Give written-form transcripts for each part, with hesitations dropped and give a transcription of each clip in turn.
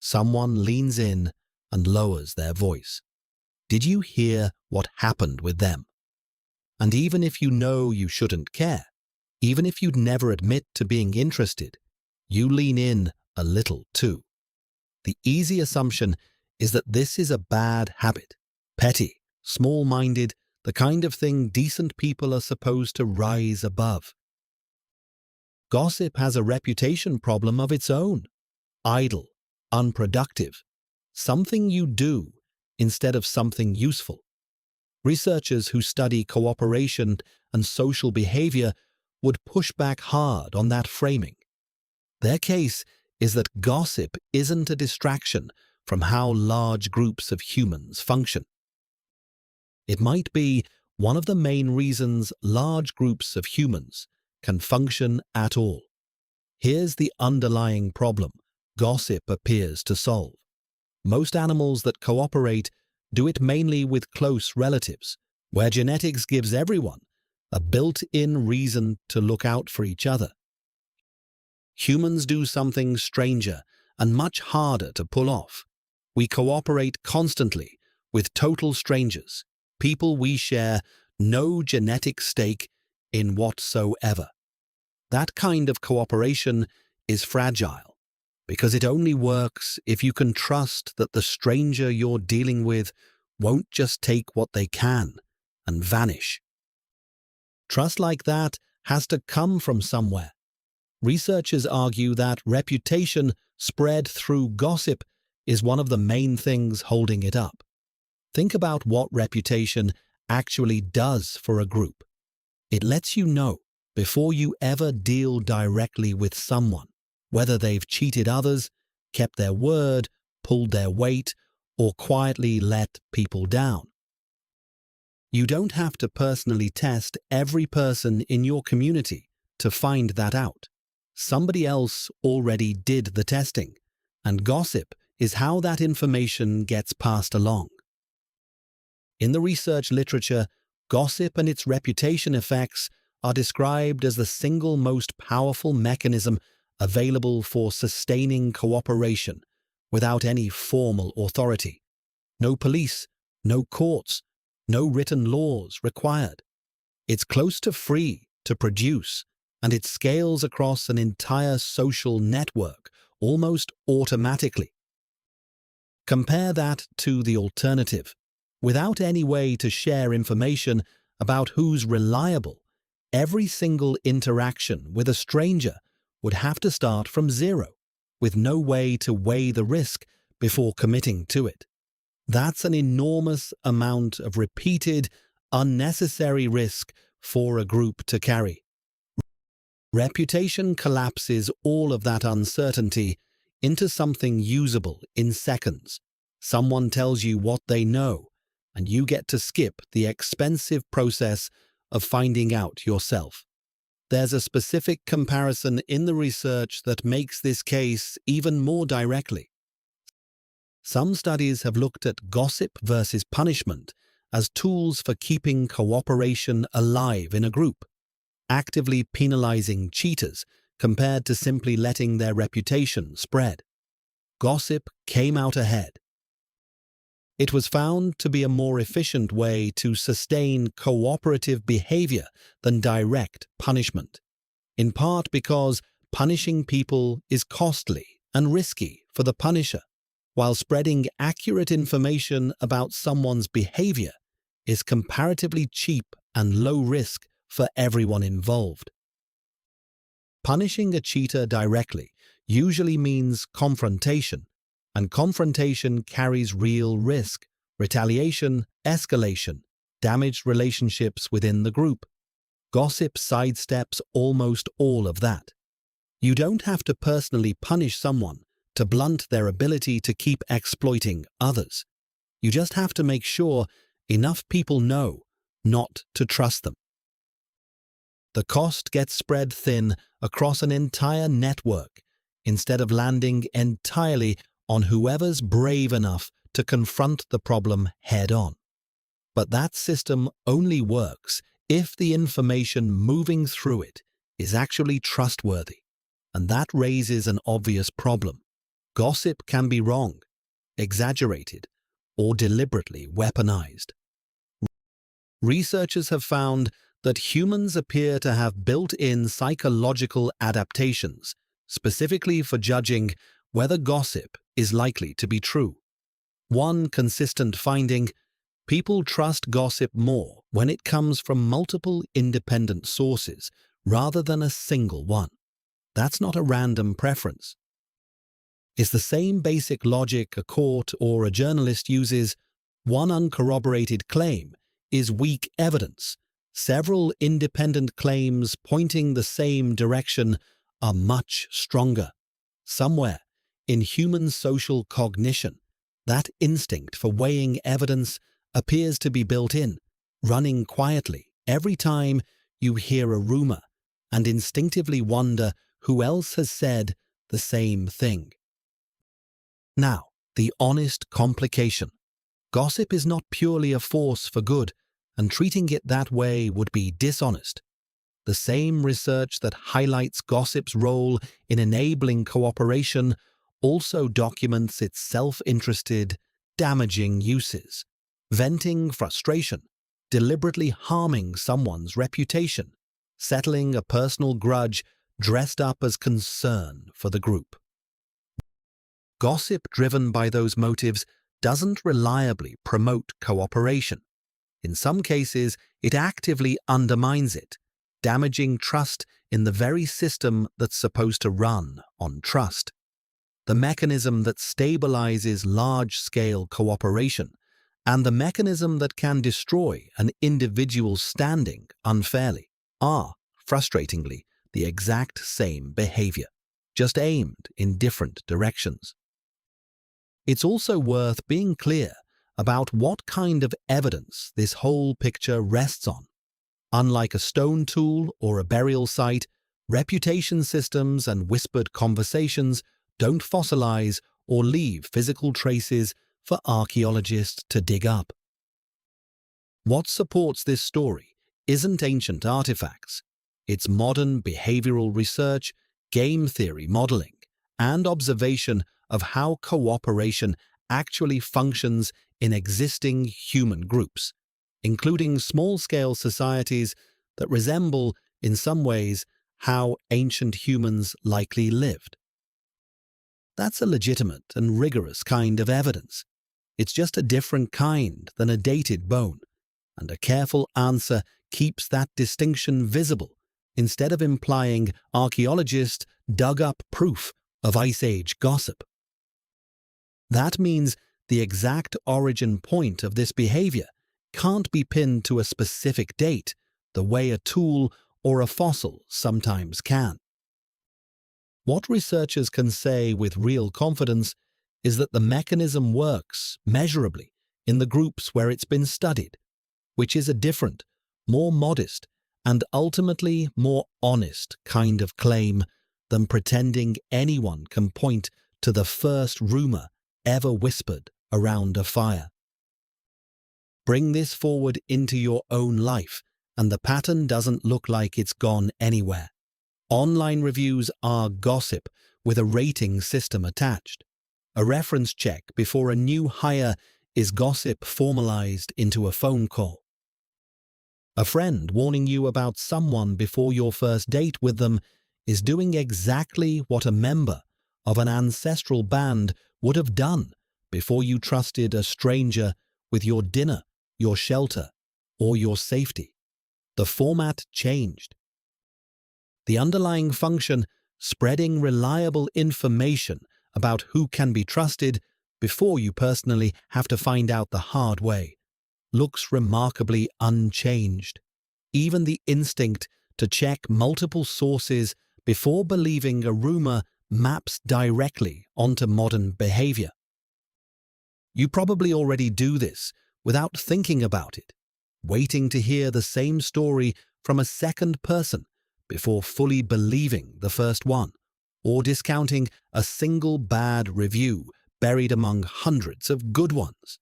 Someone leans in and lowers their voice. Did you hear what happened with them? And even if you know you shouldn't care, even if you'd never admit to being interested, you lean in a little too. The easy assumption is that this is a bad habit, petty, small-minded, the kind of thing decent people are supposed to rise above. Gossip has a reputation problem of its own. Idle, unproductive, something you do instead of something useful. Researchers who study cooperation and social behavior would push back hard on that framing. Their case is that gossip isn't a distraction from how large groups of humans function. It might be one of the main reasons large groups of humans can function at all. Here's the underlying problem gossip appears to solve. Most animals that cooperate do it mainly with close relatives, where genetics gives everyone a built-in reason to look out for each other. Humans do something stranger and much harder to pull off. We cooperate constantly with total strangers, people we share no genetic stake in whatsoever. That kind of cooperation is fragile because it only works if you can trust that the stranger you're dealing with won't just take what they can and vanish. Trust like that has to come from somewhere. Researchers argue that reputation spread through gossip is one of the main things holding it up. Think about what reputation actually does for a group. It lets you know before you ever deal directly with someone, whether they've cheated others, kept their word, pulled their weight, or quietly let people down. You don't have to personally test every person in your community to find that out. Somebody else already did the testing, and gossip is how that information gets passed along. In the research literature, gossip and its reputation effects are described as the single most powerful mechanism available for sustaining cooperation without any formal authority. No police, no courts, no written laws required. It's close to free to produce, and it scales across an entire social network almost automatically. Compare that to the alternative. Without any way to share information about who's reliable, every single interaction with a stranger would have to start from zero, with no way to weigh the risk before committing to it. That's an enormous amount of repeated, unnecessary risk for a group to carry. Reputation collapses all of that uncertainty into something usable in seconds. Someone tells you what they know, and you get to skip the expensive process of finding out yourself. There's a specific comparison in the research that makes this case even more directly. Some studies have looked at gossip versus punishment as tools for keeping cooperation alive in a group, actively penalizing cheaters compared to simply letting their reputation spread. Gossip came out ahead. It was found to be a more efficient way to sustain cooperative behavior than direct punishment, in part because punishing people is costly and risky for the punisher, while spreading accurate information about someone's behavior is comparatively cheap and low risk for everyone involved. Punishing a cheater directly usually means confrontation, and confrontation carries real risk, retaliation, escalation, damaged relationships within the group. Gossip sidesteps almost all of that. You don't have to personally punish someone to blunt their ability to keep exploiting others. You just have to make sure enough people know not to trust them. The cost gets spread thin across an entire network instead of landing entirely on whoever's brave enough to confront the problem head-on. But that system only works if the information moving through it is actually trustworthy, and that raises an obvious problem. Gossip can be wrong, exaggerated, or deliberately weaponized. Researchers have found that humans appear to have built-in psychological adaptations, specifically for judging whether gossip is likely to be true. One consistent finding: people trust gossip more when it comes from multiple independent sources rather than a single one. That's not a random preference. It's the same basic logic a court or a journalist uses. One uncorroborated claim is weak evidence. Several independent claims pointing the same direction are much stronger. Somewhere in human social cognition, that instinct for weighing evidence appears to be built in, running quietly every time you hear a rumor and instinctively wonder who else has said the same thing. Now, the honest complication. Gossip is not purely a force for good, and treating it that way would be dishonest. The same research that highlights gossip's role in enabling cooperation also documents its self-interested, damaging uses. Venting frustration, deliberately harming someone's reputation, settling a personal grudge dressed up as concern for the group. Gossip driven by those motives doesn't reliably promote cooperation. In some cases, it actively undermines it, damaging trust in the very system that's supposed to run on trust. The mechanism that stabilizes large-scale cooperation and the mechanism that can destroy an individual's standing unfairly are, frustratingly, the exact same behavior, just aimed in different directions. It's also worth being clear about what kind of evidence this whole picture rests on. Unlike a stone tool or a burial site, reputation systems and whispered conversations don't fossilize or leave physical traces for archaeologists to dig up. What supports this story isn't ancient artifacts. It's modern behavioral research, game theory modeling, and observation of how cooperation actually functions in existing human groups, including small-scale societies that resemble, in some ways, how ancient humans likely lived. That's a legitimate and rigorous kind of evidence. It's just a different kind than a dated bone, and a careful answer keeps that distinction visible instead of implying archaeologists dug up proof of Ice Age gossip. That means the exact origin point of this behavior can't be pinned to a specific date, the way a tool or a fossil sometimes can. What researchers can say with real confidence is that the mechanism works measurably in the groups where it's been studied, which is a different, more modest, and ultimately more honest kind of claim than pretending anyone can point to the first rumor ever whispered around a fire. Bring this forward into your own life, and the pattern doesn't look like it's gone anywhere. Online reviews are gossip with a rating system attached. A reference check before a new hire is gossip formalized into a phone call. A friend warning you about someone before your first date with them is doing exactly what a member of an ancestral band would have done before you trusted a stranger with your dinner, your shelter, or your safety. The format changed. The underlying function, spreading reliable information about who can be trusted before you personally have to find out the hard way, looks remarkably unchanged. Even the instinct to check multiple sources before believing a rumor maps directly onto modern behavior. You probably already do this without thinking about it, waiting to hear the same story from a second person before fully believing the first one, or discounting a single bad review buried among hundreds of good ones.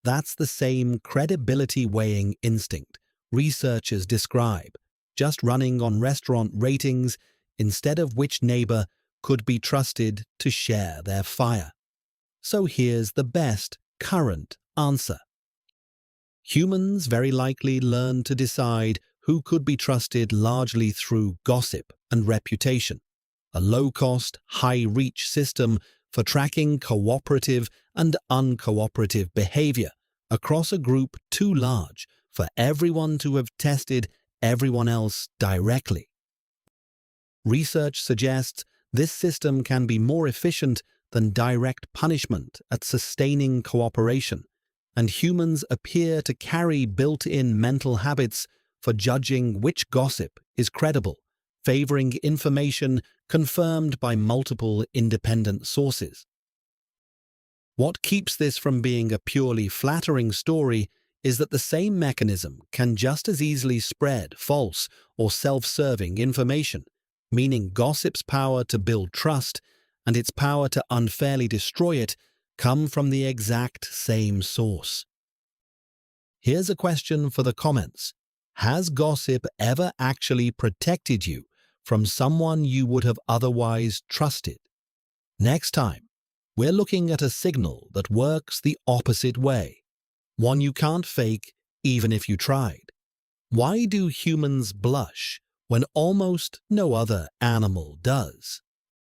That's the same credibility-weighing instinct researchers describe, just running on restaurant ratings instead of which neighbor could be trusted to share their fire. So here's the best current answer. Humans very likely learn to decide who could be trusted largely through gossip and reputation, a low-cost, high-reach system for tracking cooperative and uncooperative behavior across a group too large for everyone to have tested everyone else directly. Research suggests this system can be more efficient than direct punishment at sustaining cooperation, and humans appear to carry built-in mental habits for judging which gossip is credible, favoring information confirmed by multiple independent sources. What keeps this from being a purely flattering story is that the same mechanism can just as easily spread false or self-serving information, meaning gossip's power to build trust and its power to unfairly destroy it come from the exact same source. Here's a question for the comments. Has gossip ever actually protected you from someone you would have otherwise trusted? Next time, we're looking at a signal that works the opposite way, one you can't fake even if you tried. Why do humans blush when almost no other animal does?